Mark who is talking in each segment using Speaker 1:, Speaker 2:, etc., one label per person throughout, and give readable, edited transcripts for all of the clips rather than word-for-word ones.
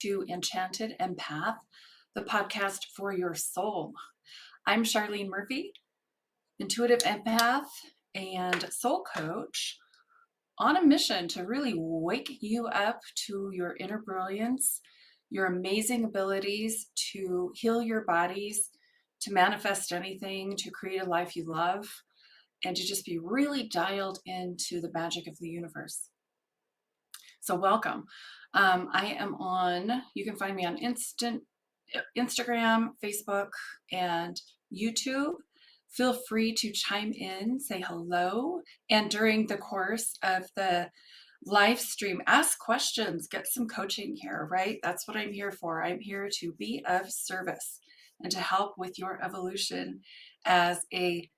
Speaker 1: to Enchanted Empath, the podcast for your soul. I'm Charlene Murphy, intuitive empath and soul coach, on a mission to really wake you up to your inner brilliance, your amazing abilities to heal your bodies, to manifest anything, to create a life you love, and to just be really dialed into the magic of the universe. So welcome. You can find me on Instagram, Facebook, and YouTube. Feel free to chime in, say hello, and during the course of the live stream, ask questions, get some coaching here, right? That's what I'm here for. I'm here to be of service and to help with your evolution as a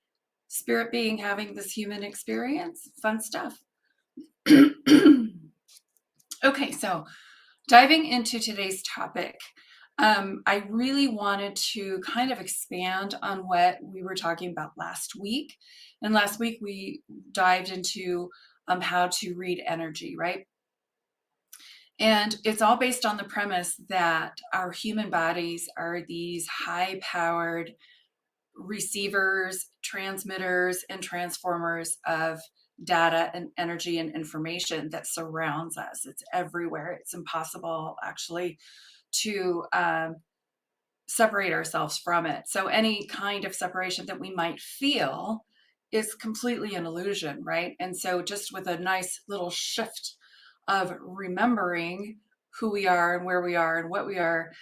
Speaker 1: spirit being having this human experience. Fun stuff. Okay, so diving into today's topic, I really wanted to kind of expand on what we were talking about last week. And last week we dived into how to read energy, right? And it's all based on the premise that our human bodies are these high-powered receivers, transmitters, and transformers of data and energy and information that surrounds us. It's everywhere. It's impossible actually to separate ourselves from it. So any kind of separation that we might feel is completely an illusion, right? And so just with a nice little shift of remembering who we are and where we are and what we are,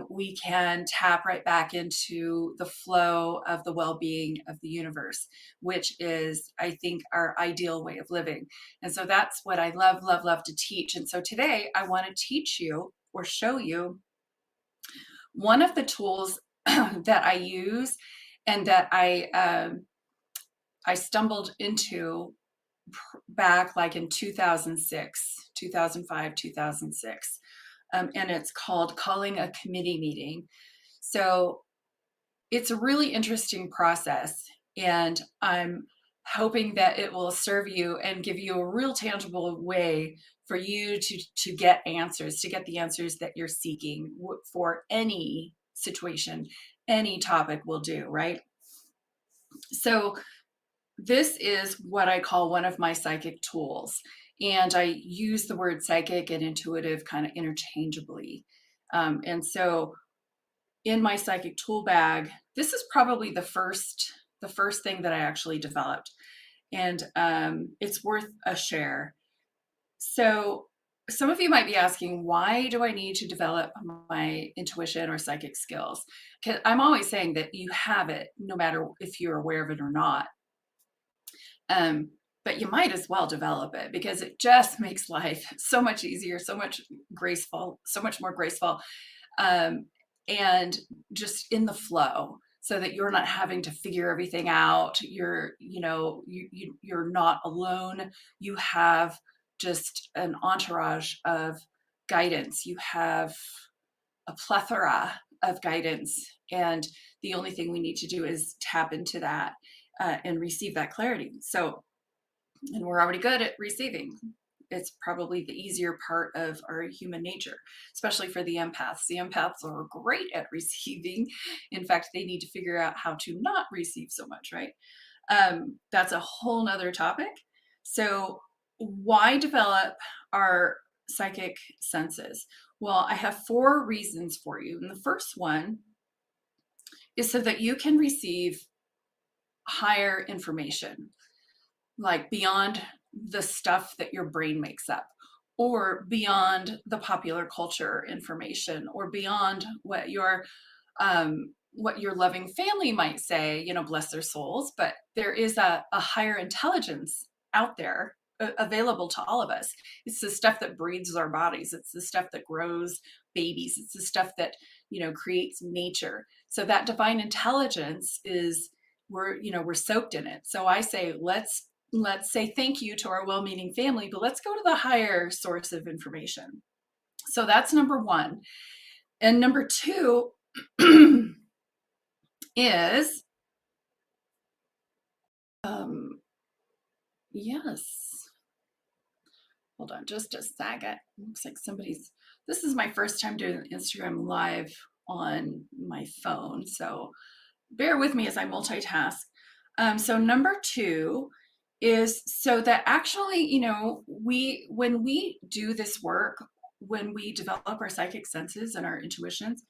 Speaker 1: we can tap right back into the flow of the well-being of the universe, which is, I think, our ideal way of living. And so that's what I love, love, love to teach. And so today I want to teach you or show you one of the tools that I use and that I stumbled into back like in 2006, 2005, 2006. And it's called calling a committee meeting. So it's a really interesting process, and I'm hoping that it will serve you and give you a real tangible way for you to get answers, to get the answers that you're seeking for any situation, any topic will do, right? So this is what I call one of my psychic tools. And I use the word psychic and intuitive kind of interchangeably. And so in my psychic tool bag, this is probably the first thing that I actually developed. And it's worth a share. So some of you might be asking, why do I need to develop my intuition or psychic skills? Because I'm always saying that you have it, no matter if you're aware of it or not. But you might as well develop it because it just makes life so much easier, so much more graceful, and just in the flow, so that you're not having to figure everything out. You're not alone. You have just an entourage of guidance. You have a plethora of guidance, and the only thing we need to do is tap into that and receive that clarity. And we're already good at receiving. It's probably the easier part of our human nature, especially for the empaths. The empaths are great at receiving. In fact, they need to figure out how to not receive so much, right? That's a whole nother topic. So why develop our psychic senses? Well, I have 4 reasons for you. And the first one is so that you can receive higher information, like beyond the stuff that your brain makes up, or beyond the popular culture information, or beyond what your loving family might say, bless their souls. But there is a higher intelligence out there available to all of us. It's the stuff that breathes our bodies. It's the stuff that grows babies. It's the stuff that, creates nature. So that divine intelligence is, we're soaked in it. So I say, let's say thank you to our well-meaning family, but let's go to the higher source of information. So that's number 1. And number 2 is, yes, hold on just a second. Looks like somebody's This is my first time doing Instagram Live on my phone, so bear with me as I multitask. So number two is so that actually, when we do this work, when we develop our psychic senses and our intuitions,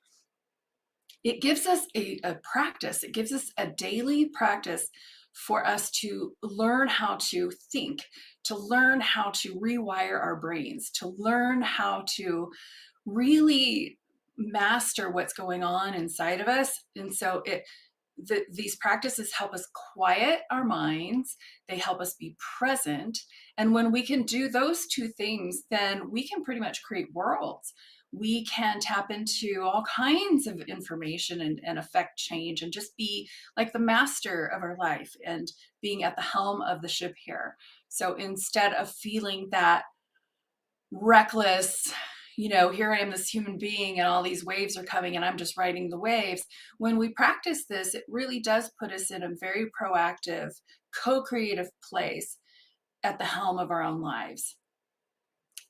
Speaker 1: it gives us a practice. It gives us a daily practice for us to learn how to think, to learn how to rewire our brains, to learn how to really master what's going on inside of us. And so these practices help us quiet our minds. They help us be present. And when we can do those two things, then we can pretty much create worlds. We can tap into all kinds of information and affect change and just be like the master of our life and being at the helm of the ship here. So instead of feeling that reckless, here I am, this human being, and all these waves are coming, and I'm just riding the waves. When we practice this, it really does put us in a very proactive, co creative place at the helm of our own lives.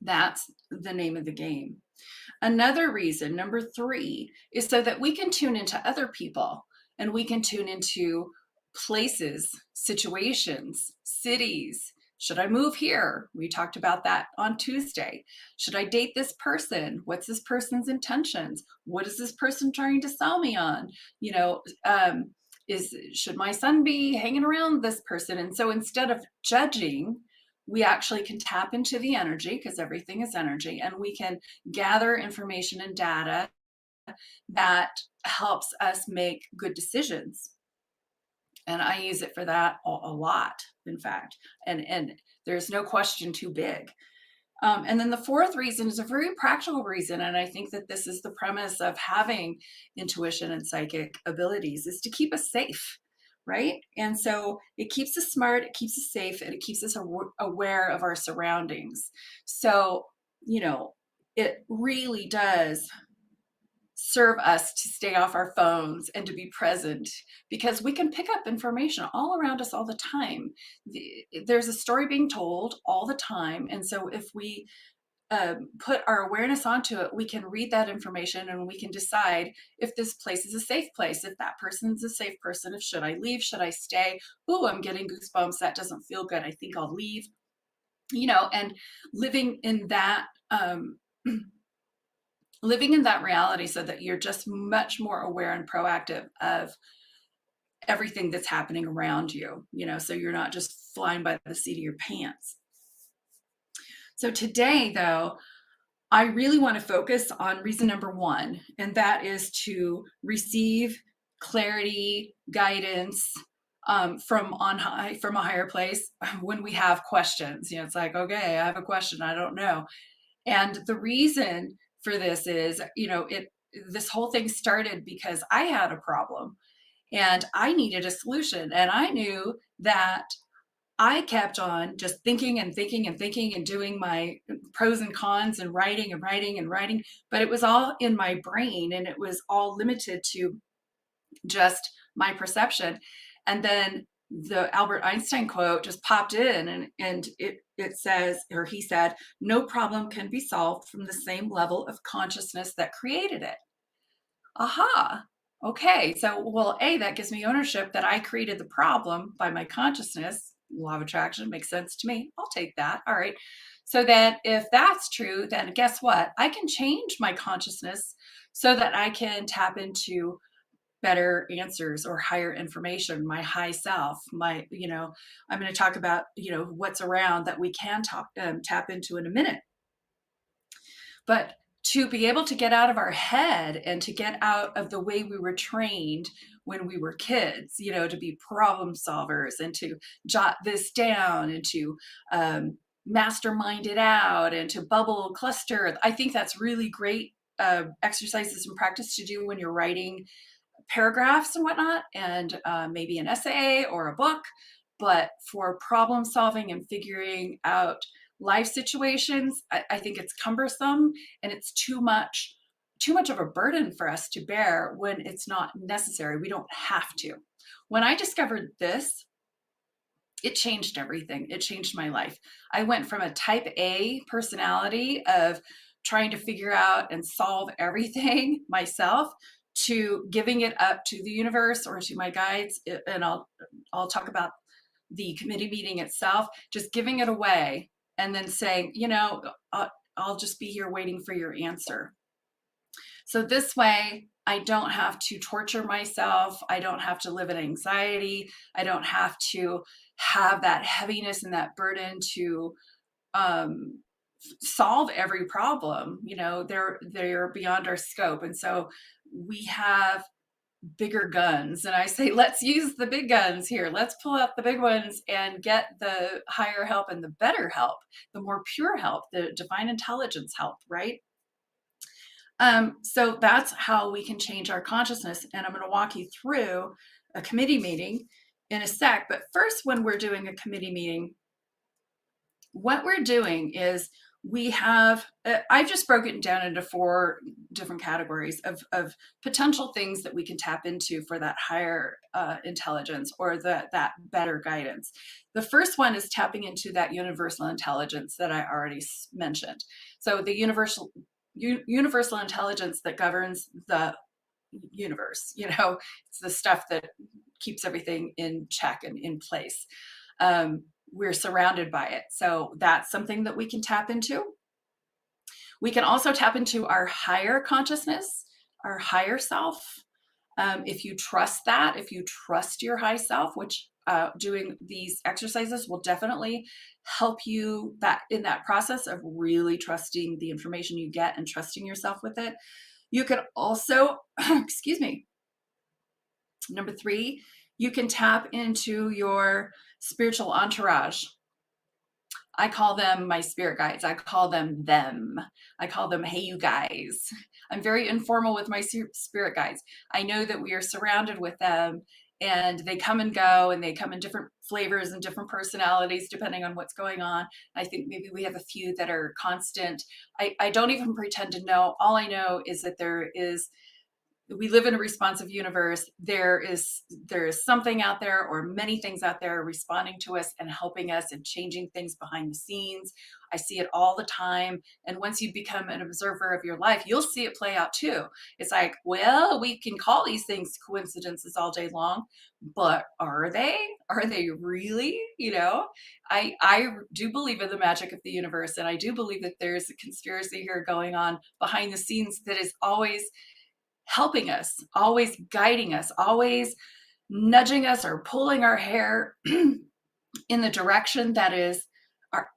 Speaker 1: That's the name of the game. Another reason, number three, is so that we can tune into other people and we can tune into places, situations, cities. Should I move here? We talked about that on Tuesday. Should I date this person? What's this person's intentions? What is this person trying to sell me on? Should my son be hanging around this person? And so instead of judging, we actually can tap into the energy, because everything is energy, and we can gather information and data that helps us make good decisions. And I use it for that a lot, in fact, and there's no question too big. And then the fourth reason is a very practical reason, and I think that this is the premise of having intuition and psychic abilities, is to keep us safe, right? And so it keeps us smart, it keeps us safe, and it keeps us aware of our surroundings. So, it really does serve us to stay off our phones and to be present, because we can pick up information all around us all the time. There's a story being told all the time. And so if we put our awareness onto it, we can read that information and we can decide if this place is a safe place, if that person's a safe person, if should I leave, should I stay? Oh, I'm getting goosebumps. That doesn't feel good. I think I'll leave. And living in that living in that reality, so that you're just much more aware and proactive of everything that's happening around you, so you're not just flying by the seat of your pants. So today, though, I really want to focus on reason number one, and that is to receive clarity, guidance from on high, from a higher place when we have questions. It's like, okay, I have a question, I don't know. And the reason for this is, this whole thing started because I had a problem and I needed a solution. And I knew that I kept on just thinking and thinking and thinking and doing my pros and cons and writing and writing and writing, but it was all in my brain and it was all limited to just my perception. And then the Albert Einstein quote just popped in, and it says, or he said, no problem can be solved from the same level of consciousness that created it. Aha. Okay. So, well, that gives me ownership that I created the problem by my consciousness. Law of attraction makes sense to me. I'll take that. All right. So then if that's true, then guess what? I can change my consciousness so that I can tap into better answers or higher information, my high self, I'm going to talk about, what's around that we can tap into in a minute. But to be able to get out of our head and to get out of the way we were trained when we were kids, to be problem solvers and to jot this down and to mastermind it out and to bubble cluster. I think that's really great exercises and practice to do when you're writing paragraphs and whatnot, and maybe an essay or a book. But for problem solving and figuring out life situations, I think it's cumbersome and it's too much of a burden for us to bear when it's not necessary. We don't have to. When I discovered this, it changed everything. It changed my life. I went from a type A personality of trying to figure out and solve everything myself to giving it up to the universe or to my guides. And I'll talk about the committee meeting itself, just giving it away and then saying, I'll just be here waiting for your answer. So this way, I don't have to torture myself. I don't have to live in anxiety. I don't have to have that heaviness and that burden to solve every problem. They're beyond our scope. And so we have bigger guns. And I say, let's use the big guns here. Let's pull out the big ones and get the higher help and the better help, the more pure help, the divine intelligence help, right? So that's how we can change our consciousness. And I'm going to walk you through a committee meeting in a sec. But first, when we're doing a committee meeting, what we're doing is I've just broken it down into 4 different categories of potential things that we can tap into for that higher intelligence or that better guidance. The first one is tapping into that universal intelligence that I already mentioned. So the universal intelligence that governs the universe, it's the stuff that keeps everything in check and in place. We're surrounded by it. So that's something that we can tap into. We can also tap into our higher consciousness, our higher self. If you trust that, if you trust your high self, which doing these exercises will definitely help you in that process of really trusting the information you get and trusting yourself with it. You could also, excuse me, number 3, you can tap into your spiritual entourage. I call them my spirit guides. I call them. I call them, hey, you guys. I'm very informal with my spirit guides. I know that we are surrounded with them and they come and go and they come in different flavors and different personalities depending on what's going on. I think maybe we have a few that are constant. I don't even pretend to know. All I know is that we live in a responsive universe. There is something out there or many things out there responding to us and helping us and changing things behind the scenes. I see it all the time. And once you become an observer of your life, you'll see it play out too. It's like, well, we can call these things coincidences all day long, but are they? Are they really? I do believe in the magic of the universe. And I do believe that there's a conspiracy here going on behind the scenes that is always helping us, always guiding us, always nudging us or pulling our hair in the direction that is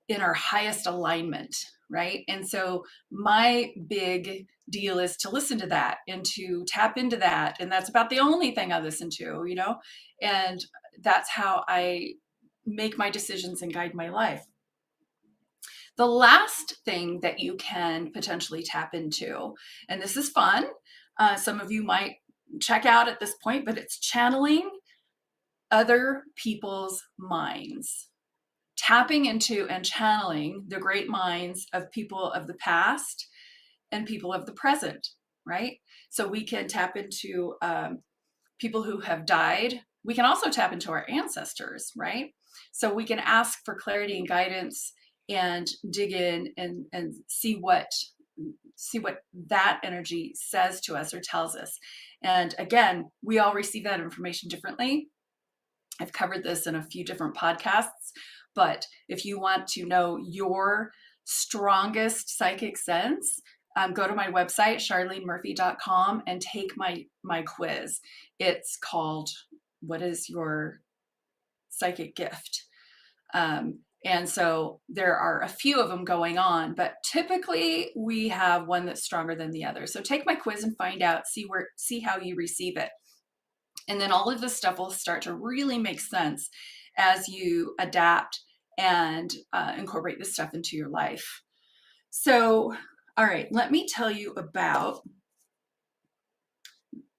Speaker 1: in our highest alignment, right? And so my big deal is to listen to that and to tap into that. And that's about the only thing I listen to, and that's how I make my decisions and guide my life. The last thing that you can potentially tap into, and this is fun, some of you might check out at this point, but it's channeling other people's minds. Tapping into and channeling the great minds of people of the past and people of the present, right? So we can tap into people who have died. We can also tap into our ancestors, right? So we can ask for clarity and guidance and dig in and see what that energy says to us or tells us. And again, we all receive that information differently. I've covered this in a few different podcasts, but if you want to know your strongest psychic sense, go to my website, charlenemurphy.com, and take my quiz. It's called, What is Your Psychic Gift? And so there are a few of them going on, but typically we have one that's stronger than the other. So take my quiz and find out, see how you receive it. And then all of this stuff will start to really make sense as you adapt and incorporate this stuff into your life. So, all right, let me tell you about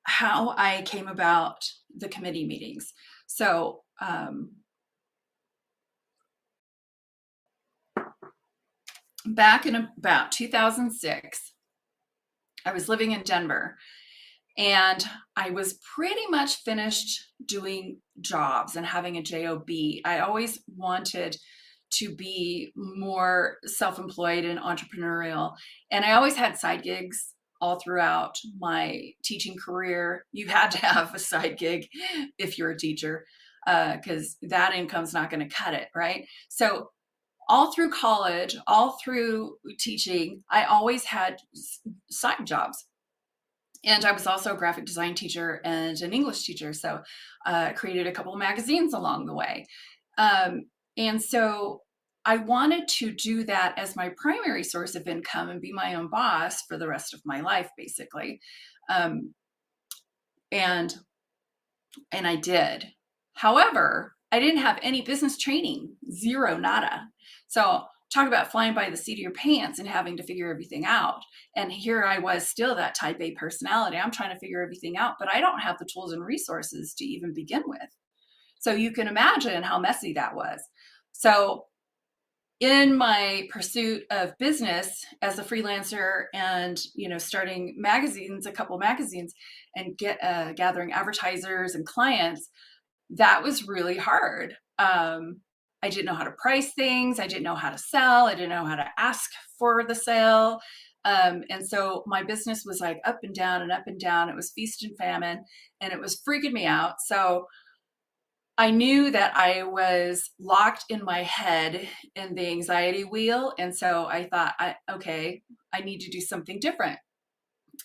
Speaker 1: how I came about the committee meetings. So, back in about 2006, I was living in Denver and I was pretty much finished doing jobs and having a job. I always wanted to be more self-employed and entrepreneurial. And I always had side gigs all throughout my teaching career. You had to have a side gig if you're a teacher, because that income's not going to cut it, right? So all through college, all through teaching, I always had side jobs. And I was also a graphic design teacher and an English teacher. So I created a couple of magazines along the way. And so I wanted to do that as my primary source of income and be my own boss for the rest of my life, basically. Um, and and I did. However, I didn't have any business training, zero, nada. So talk about flying by the seat of your pants and having to figure everything out. And here I was, still that type A personality. I'm trying to figure everything out, but I don't have the tools and resources to even begin with. So you can imagine how messy that was. So in my pursuit of business as a freelancer and, starting magazines, a couple magazines, and gathering advertisers and clients, that was really hard. I didn't know how to price things. I didn't know how to sell. I didn't know how to ask for the sale. And so my business was like up and down and up and down. It was feast and famine, and it was freaking me out. So I knew that I was locked in my head in the anxiety wheel. And so I thought, okay, I need to do something different.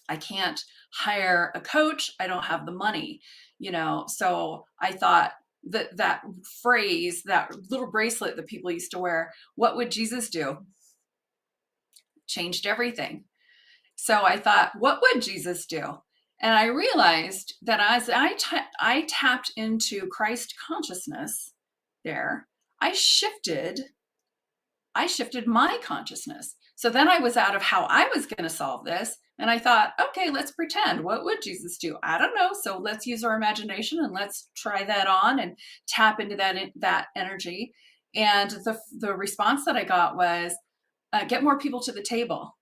Speaker 1: I can't hire a coach. I don't have the money, So I thought that phrase, that little bracelet that people used to wear, what would Jesus do? Changed everything. So I thought, what would Jesus do? And I realized that as I tapped into Christ consciousness there, I shifted my consciousness. So then I was out of how I was going to solve this. And I thought, okay, let's pretend. What would Jesus do? I don't know. So let's use our imagination and let's try that on and tap into that energy. And the response that I got was, get more people to the table.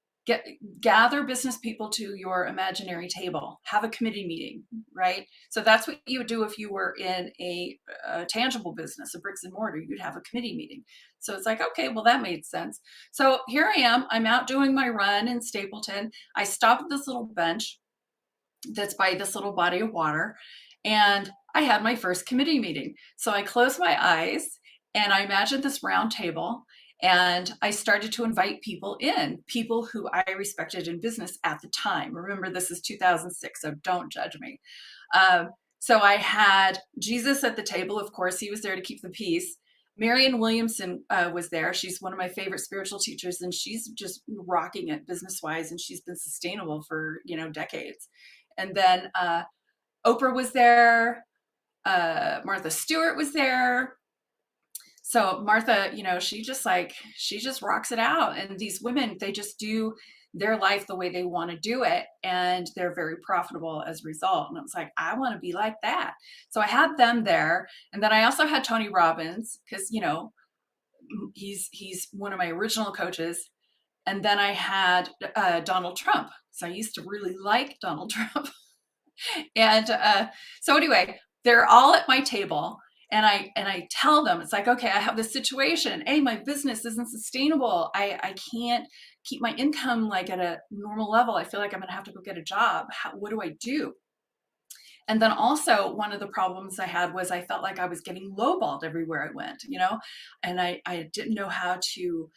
Speaker 1: Gather business people to your imaginary table. Have a committee meeting, right? So that's what you would do if you were in a tangible business, a bricks and mortar. You'd have a committee meeting. So it's like, okay, well, that made sense. So here I am. I'm out doing my run in Stapleton. I stop at this little bench that's by this little body of water, and I had my first committee meeting. So I closed my eyes and I imagined this round table. And I started to invite people in, people who I respected in business at the time. Remember, this is 2006, so don't judge me. So I had Jesus at the table. Of course, he was there to keep the peace. Marianne Williamson was there. She's one of my favorite spiritual teachers, and she's just rocking it business-wise, and she's been sustainable for, decades. And then Oprah was there. Martha Stewart was there. So Martha, she just rocks it out. And these women, they just do their life the way they want to do it. And they're very profitable as a result. And I was like, I want to be like that. So I had them there. And then I also had Tony Robbins, because, he's one of my original coaches. And then I had Donald Trump. So I used to really like Donald Trump. And so anyway, they're all at my table. And I tell them, it's like, okay, I have this situation. Hey, my business isn't sustainable. I can't keep my income like at a normal level. I feel like I'm going to have to go get a job. What do I do? And then also one of the problems I had was I felt like I was getting lowballed everywhere I went, and I didn't know how to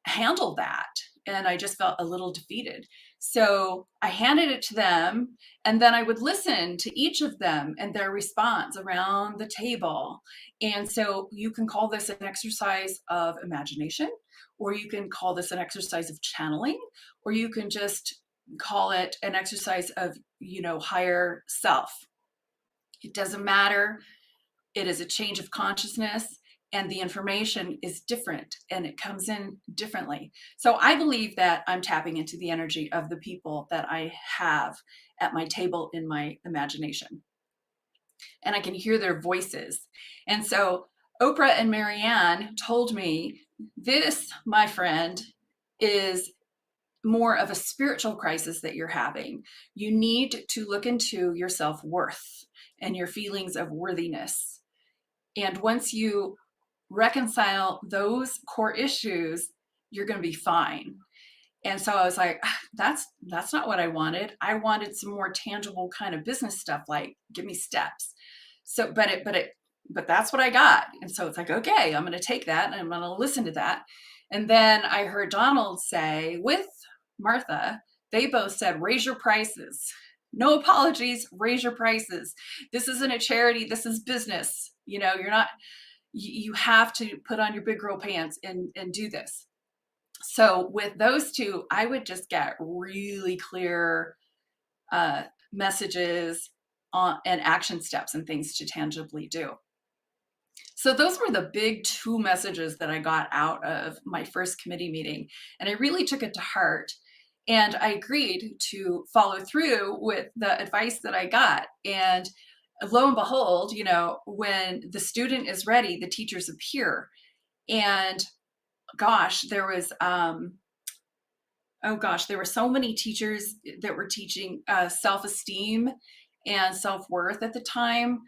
Speaker 1: handle that. And I just felt a little defeated. So I handed it to them, and then I would listen to each of them and their response around the table. And so you can call this an exercise of imagination, or you can call this an exercise of channeling, or you can just call it an exercise of, higher self. It doesn't matter. It is a change of consciousness. And the information is different and it comes in differently. So I believe that I'm tapping into the energy of the people that I have at my table in my imagination. And I can hear their voices. And so Oprah and Marianne told me, this, my friend, is more of a spiritual crisis that you're having. You need to look into your self-worth and your feelings of worthiness. And once you reconcile those core issues, you're going to be fine. And so I was like, that's not what I wanted. I wanted some more tangible kind of business stuff, like give me steps. So, but that's what I got. And so it's like, okay, I'm going to take that and I'm going to listen to that. And then I heard Donald say with Martha, they both said, raise your prices. No apologies, raise your prices. This isn't a charity. This is business. You're not, you have to put on your big girl pants and do this. So with those two, I would just get really clear messages and action steps and things to tangibly do. So those were the big two messages that I got out of my first committee meeting. And I really took it to heart. And I agreed to follow through with the advice that I got. And lo and behold, when the student is ready, the teachers appear. And gosh, there were so many teachers that were teaching self-esteem and self-worth at the time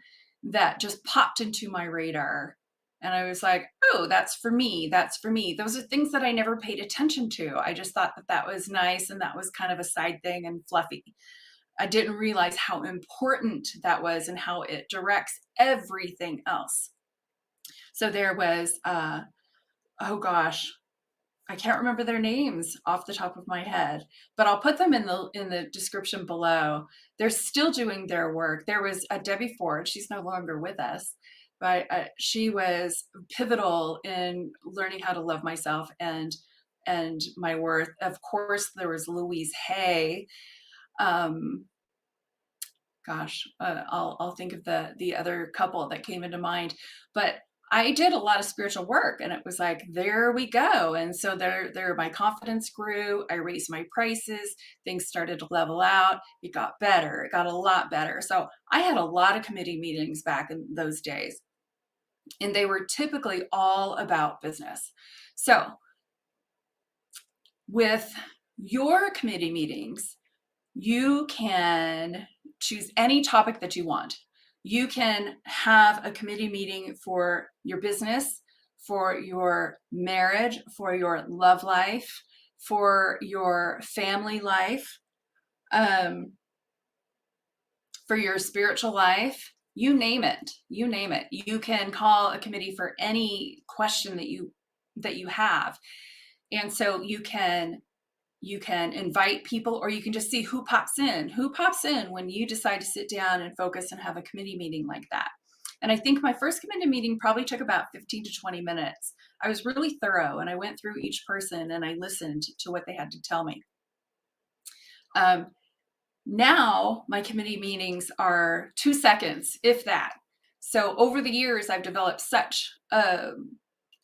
Speaker 1: that just popped into my radar. And I was like, oh, that's for me. That's for me. Those are things that I never paid attention to. I just thought that was nice and that was kind of a side thing and fluffy. I didn't realize how important that was and how it directs everything else. So there was, oh gosh, I can't remember their names off the top of my head, but I'll put them in the description below. They're still doing their work. There was a Debbie Ford. She's no longer with us, but she was pivotal in learning how to love myself and my worth. Of course, there was Louise Hay. I'll think of the other couple that came into mind, but I did a lot of spiritual work and it was like, there we go. And so there, my confidence grew. I raised my prices. Things started to level out. It got better. It got a lot better. So I had a lot of committee meetings back in those days, and they were typically all about business. So with your committee meetings, you can choose any topic that you want. You can have a committee meeting for your business, for your marriage, for your love life, for your family life, for your spiritual life. You name it. You name it. You can call a committee for any question that you have. And so you can invite people, or you can just see who pops in when you decide to sit down and focus and have a committee meeting like that. And I think my first committee meeting probably took about 15 to 20 minutes. I was really thorough and I went through each person and I listened to what they had to tell me. Now my committee meetings are 2 seconds, if that. So over the years, I've developed such a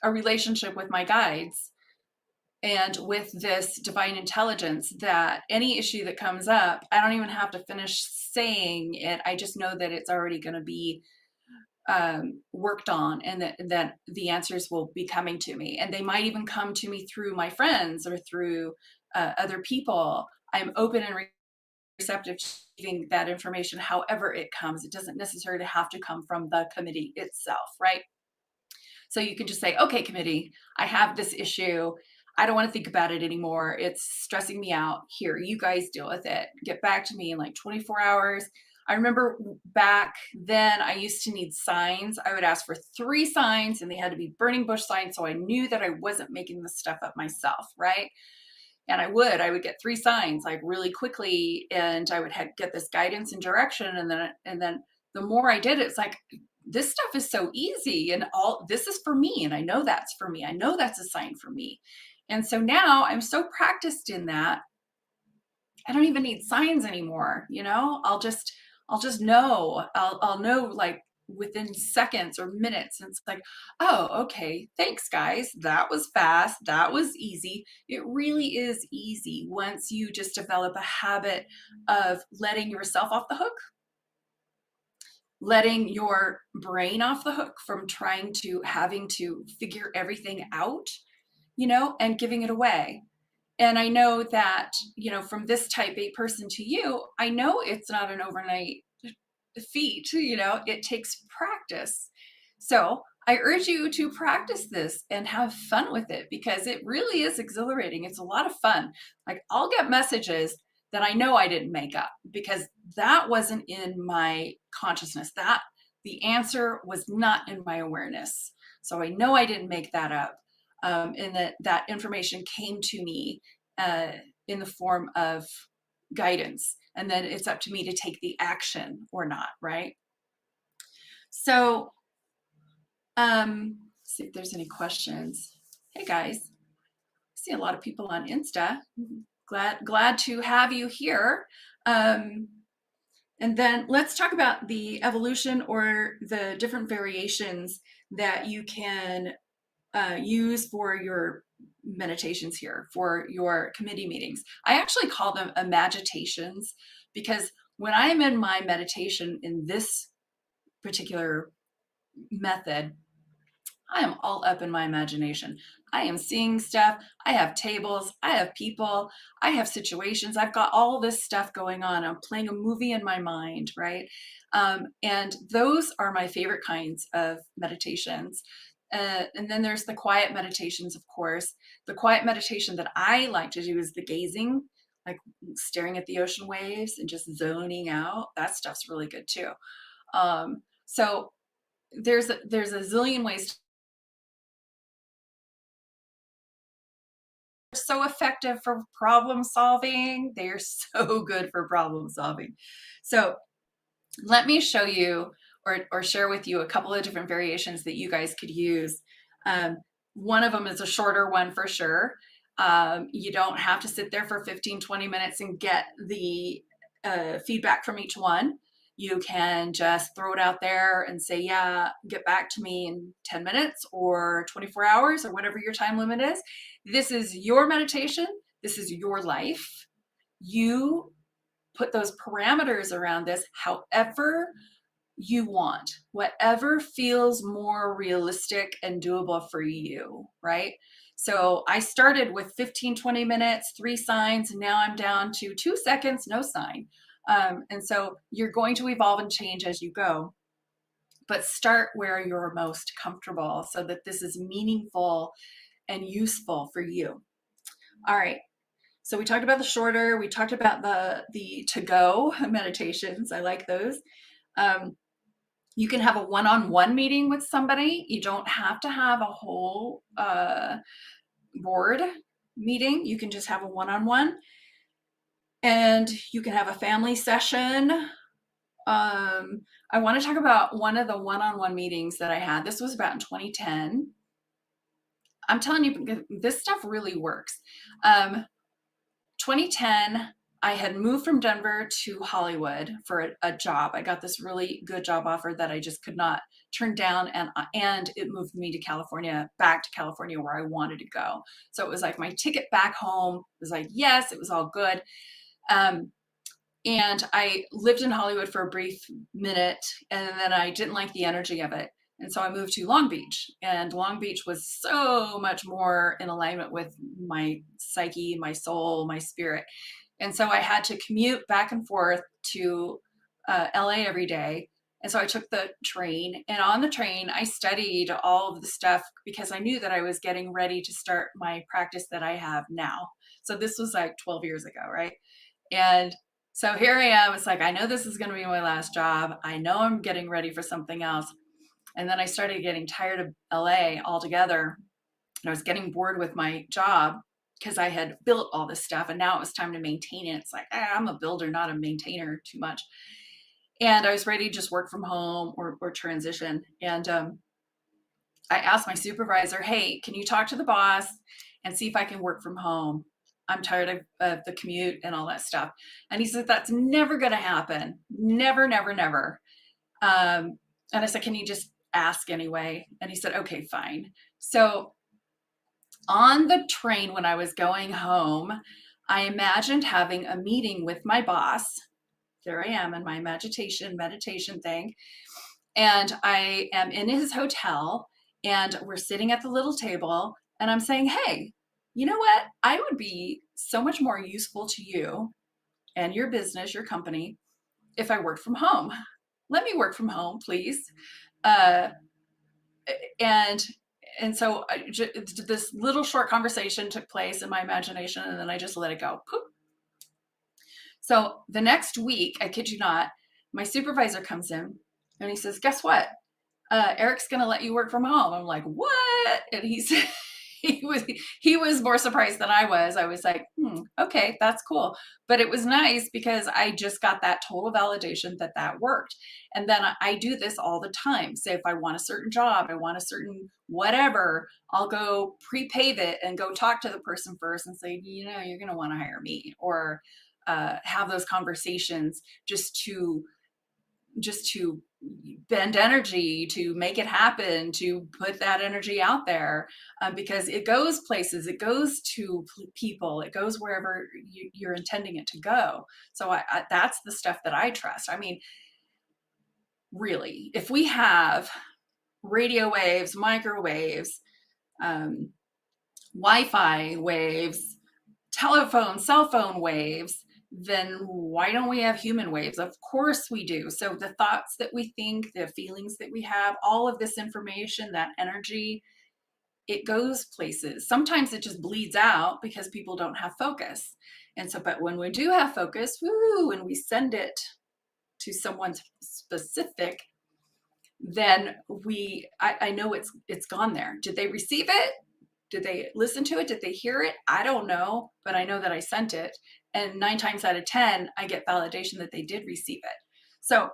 Speaker 1: relationship with my guides and with this divine intelligence that any issue that comes up, I don't even have to finish saying it. I just know that it's already going to be worked on, and that the answers will be coming to me. And they might even come to me through my friends or through other people. I'm open and receptive to giving that information however it comes. It doesn't necessarily have to come from the committee itself, right? So you can just say, okay, committee, I have this issue. I don't want to think about it anymore. It's stressing me out. Here, you guys deal with it. Get back to me in like 24 hours. I remember back then I used to need signs. I would ask for 3 signs and they had to be burning bush signs. So I knew that I wasn't making this stuff up myself, right? And I would get 3 signs like really quickly, and I would get this guidance and direction. And then the more I did it, it's like, this stuff is so easy, and all this is for me. And I know that's for me. I know that's a sign for me. And so now I'm so practiced in that I don't even need signs anymore. I'll just know. I'll know like within seconds or minutes. And it's like, oh, okay, thanks guys. That was fast. That was easy. It really is easy once you just develop a habit of letting yourself off the hook, letting your brain off the hook from having to figure everything out, and giving it away. And I know that, from this type A person to you, I know it's not an overnight feat, it takes practice. So I urge you to practice this and have fun with it because it really is exhilarating. It's a lot of fun. Like I'll get messages that I know I didn't make up because that wasn't in my consciousness. That the answer was not in my awareness. So I know I didn't make that up. And that information came to me uh, in the form of guidance. And then it's up to me to take the action or not, right? So see if there's any questions. Hey guys, I see a lot of people on Insta. Glad to have you here. And then let's talk about the evolution or the different variations that you can use for your meditations here, for your committee meetings. I actually call them imagitations because when I'm in my meditation in this particular method, I am all up in my imagination. I am seeing stuff. I have tables. I have people. I have situations. I've got all this stuff going on. I'm playing a movie in my mind, right? And those are my favorite kinds of meditations. And then there's the quiet meditations, of course. The quiet meditation that I like to do is the gazing, like staring at the ocean waves and just zoning out. That stuff's really good too. So there's a zillion ways. So effective for problem solving. They're so good for problem solving. So let me show you or share with you a couple of different variations that you guys could use. One of them is a shorter one for sure. You don't have to sit there for 15, 20 minutes and get the feedback from each one. You can just throw it out there and say, yeah, get back to me in 10 minutes or 24 hours or whatever your time limit is. This is your meditation. This is your life. You put those parameters around this however you want, whatever feels more realistic and doable for you, right? So I started with 15, 20 minutes, 3 signs, and now I'm down to 2 seconds, no sign. And so you're going to evolve and change as you go, but start where you're most comfortable so that this is meaningful and useful for you. All right. So we talked about the shorter, we talked about the to-go meditations. I like those. You can have a one-on-one meeting with somebody. You don't have to have a whole board meeting. You can just have a one-on-one. And you can have a family session. I want to talk about one of the one-on-one meetings that I had. This was about in 2010. I'm telling you, this stuff really works. 2010, I had moved from Denver to Hollywood for a job. I got this really good job offer that I just could not turn down, and it moved me to California, back to California where I wanted to go. So it was like my ticket back home. It was like, yes, it was all good. And I lived in Hollywood for a brief minute, and then I didn't like the energy of it. And so I moved to Long Beach, and Long Beach was so much more in alignment with my psyche, my soul, my spirit. And so I had to commute back and forth to LA every day. And so I took the train, and on the train, I studied all of the stuff because I knew that I was getting ready to start my practice that I have now. So this was like 12 years ago, right? And so here I am. It's like, I know this is going to be my last job. I know I'm getting ready for something else. And then I started getting tired of LA altogether. And I was getting bored with my job because I had built all this stuff. And now it was time to maintain it. It's like, I'm a builder, not a maintainer too much. And I was ready to just work from home or transition. And I asked my supervisor, hey, can you talk to the boss and see if I can work from home? I'm tired of the commute and all that stuff. And he said, that's never going to happen. Never, never, never. And I said, can you just ask anyway? And he said, okay, fine. So on the train when I was going home, I imagined having a meeting with my boss. There I am in my meditation thing. And I am in his hotel, and we're sitting at the little table, and I'm saying, hey, you know what? I would be so much more useful to you and your business, your company, if I worked from home. Let me work from home, please. and so this little short conversation took place in my imagination, and then I just let it go. Poop. So the next week, I kid you not, my supervisor comes in and he says, guess what? Eric's going to let you work from home. I'm like, what? And he said, he was more surprised than I was. I was like, okay, that's cool. But it was nice because I just got that total validation that that worked. And then I do this all the time. Say if I want a certain job, I want a certain whatever, I'll go pre-pave it and go talk to the person first and say, you know, you're going to want to hire me, or have those conversations just to bend energy, to make it happen, to put that energy out there, because it goes places, it goes to people, it goes wherever you're intending it to go. So that's the stuff that I trust. I mean, really, if we have radio waves, microwaves, Wi-Fi waves, telephone, cell phone waves, then why don't we have human waves? Of course we do. So the thoughts that we think, the feelings that we have, all of this information, that energy, it goes places. Sometimes it just bleeds out because people don't have focus. And so, but when we do have focus, woo, and we send it to someone specific, then I know it's gone there. Did they receive it? Did they listen to it? Did they hear it? I don't know, but I know that I sent it. And 9 times out of 10, I get validation that they did receive it. So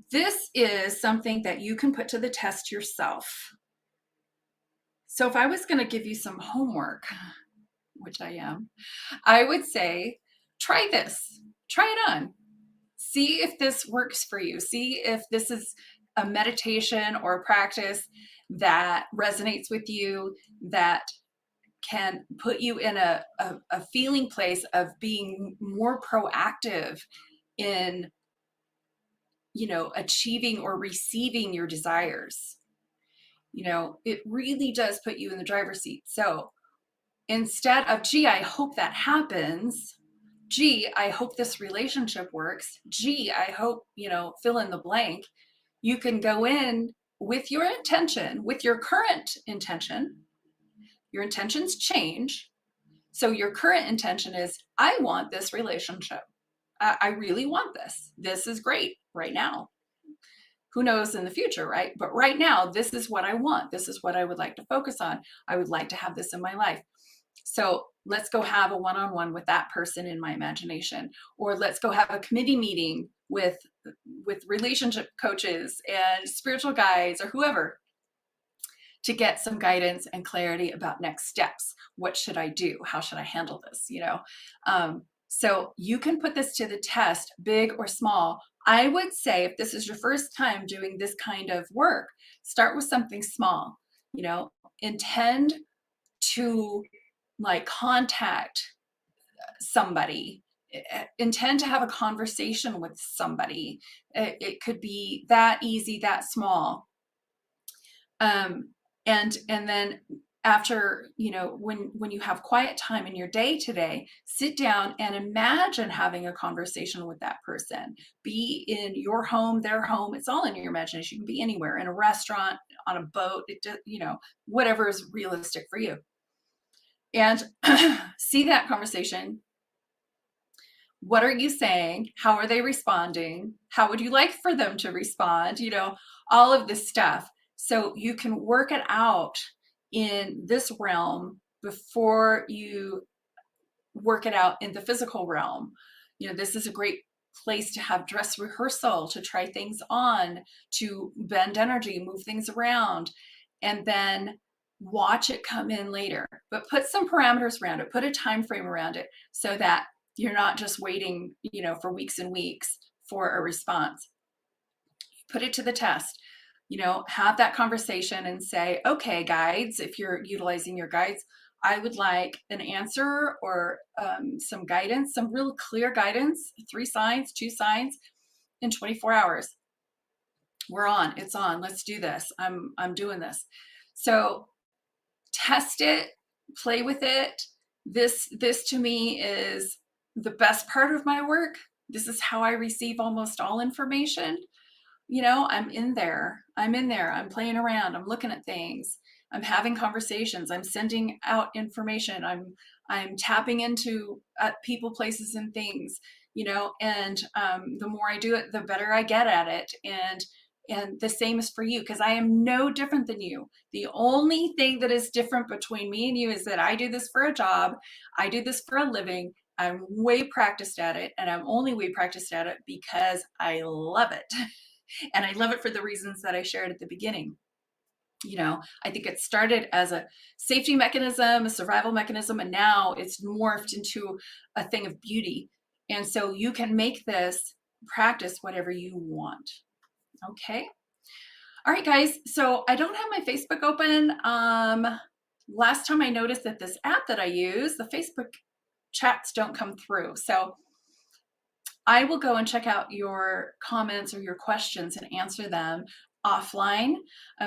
Speaker 1: this is something that you can put to the test yourself. So if I was going to give you some homework, which I am, I would say, try this, try it on. See if this works for you. See if this is a meditation or a practice that resonates with you, that can put you in a feeling place of being more proactive in, you know, achieving or receiving your desires. You know, it really does put you in the driver's seat. So instead of, gee, I hope that happens, gee, I hope this relationship works, gee, I hope, you know, fill in the blank, you can go in with your intention, with your current intention. Your intentions change. So your current intention is, I want this relationship. I really want this. This is great right now. Who knows in the future, right? But right now, this is what I want. This is what I would like to focus on. I would like to have this in my life. So let's go have a one-on-one with that person in my imagination, or let's go have a committee meeting with relationship coaches and spiritual guides or whoever, to get some guidance and clarity about next steps. What should I do? How should I handle this? You know, so you can put this to the test, big or small. I would say if this is your first time doing this kind of work, start with something small. You know, intend to like contact somebody, intend to have a conversation with somebody. It could be that easy, that small. And then after, you know, when you have quiet time in your day today, sit down and imagine having a conversation with that person. Be in your home, their home. It's all in your imagination. You can be anywhere, in a restaurant, on a boat, you know, whatever is realistic for you. And see that conversation. What are you saying? How are they responding? How would you like for them to respond? You know, all of this stuff. So you can work it out in this realm before you work it out in the physical realm. You know, this is a great place to have dress rehearsal, to try things on, to bend energy, move things around, and then watch it come in later. But put some parameters around it, put a time frame around it, so that you're not just waiting, you know, for weeks and weeks for a response. Put it to the test. You know, have that conversation and say, okay, guides, if you're utilizing your guides, I would like an answer or some guidance, some real clear guidance, 3 signs, 2 signs in 24 hours. We're on, it's on, let's do this. I'm doing this. So test it, play with it. This to me is the best part of my work. This is how I receive almost all information. I'm in there. I'm playing around. I'm looking at things. I'm having conversations. I'm sending out information. I'm tapping into people, places, and things. And the more I do it, the better I get at it. And the same is for you, because I am no different than you. The only thing that is different between me and you is that I do this for a job. I do this for a living. I'm way practiced at it, and I'm only way practiced at it because I love it. And I love it for the reasons that I shared at the beginning. I think it started as a safety mechanism, a survival mechanism, and now it's morphed into a thing of beauty. And so you can make this practice whatever you want. Okay. All right, guys. So I don't have my Facebook open. Last time I noticed that this app that I use, the Facebook chats don't come through. So I will go and check out your comments or your questions and answer them offline.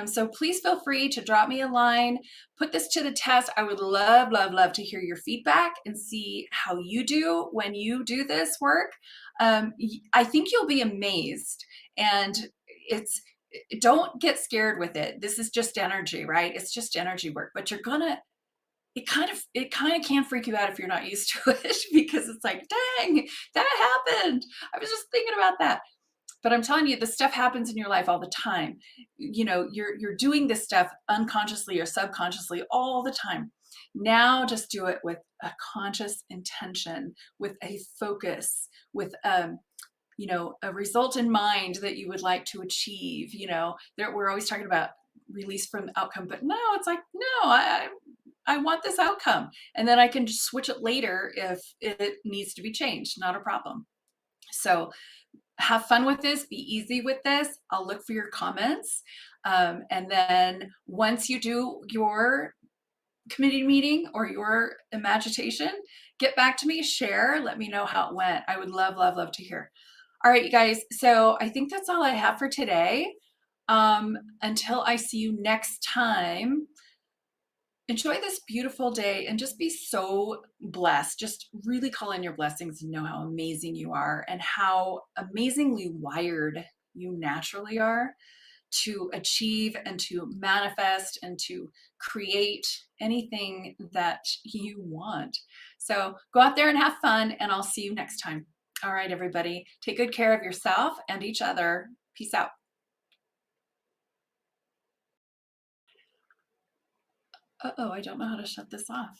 Speaker 1: So please feel free to drop me a line, put this to the test. I would love, love, love to hear your feedback and see how you do when you do this work. I think you'll be amazed. And don't get scared with it. This is just energy, right? It's just energy work, but it kind of can freak you out if you're not used to it, because it's like, dang, that happened. I was just thinking about that. But I'm telling you, this stuff happens in your life all the time. You're doing this stuff unconsciously or subconsciously all the time. Now just do it with a conscious intention, with a focus, with a result in mind that you would like to achieve. We're always talking about release from the outcome, but no, it's like, no, I want this outcome. And then I can just switch it later if it needs to be changed, not a problem. So have fun with this, be easy with this. I'll look for your comments. And then once you do your committee meeting or your imagitation, get back to me, share, let me know how it went. I would love, love, love to hear. All right, you guys. So I think that's all I have for today. Until I see you next time, enjoy this beautiful day and just be so blessed. Just really call in your blessings and know how amazing you are and how amazingly wired you naturally are to achieve and to manifest and to create anything that you want. So go out there and have fun, and I'll see you next time. All right, everybody, take good care of yourself and each other. Peace out. Uh-oh, I don't know how to shut this off.